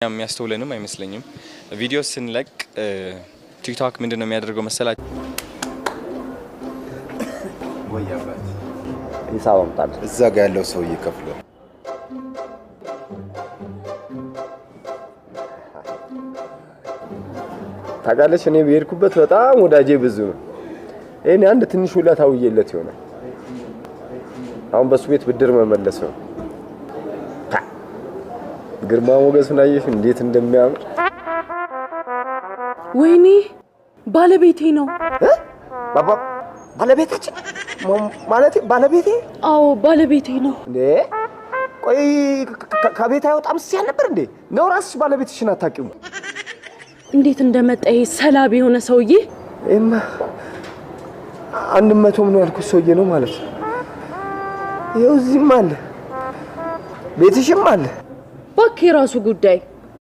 የሚያስተውለንም አይመስለኝም ቪዲዮ ስንለቅ ቲክቶክ ምንድነው የሚያደርገው መሰላችሁ ወያባት ሂሳብ አምጣል እዛ ጋር ያለው ሰው ይከፍላል ታጋለሽ እኔ በሄድኩበት በጣም ወዳጄ ብዙ ነው እኔ አንድ ትንሽ ሁላታው ይየለት ይሆናል አሁን በሱ ቤት ብድር መመለስ ነው ግርማ ሞገሱን አየሽ እንዴት እንደሚያምር ወይኔ ባለቤቴ ነው ባባ ባለቤታችን ማለት ባለቤቴ አዎ ባለቤቴ ነው እንዴ ቆይ ከቤት አይወጣም ሲል ነበር እንዴ ነው ራስሽ ባለቤትሽን አታውቂው እንዴት እንደመጣ ይሄ ሰላቢ የሆነ ሰውዬ እማ 100 ምን ያልኩት ሰውዬ ነው ማለት ነው ይኸው እዚህም አለ ቤትሽም አለ ባክ የራሱ ጉዳይ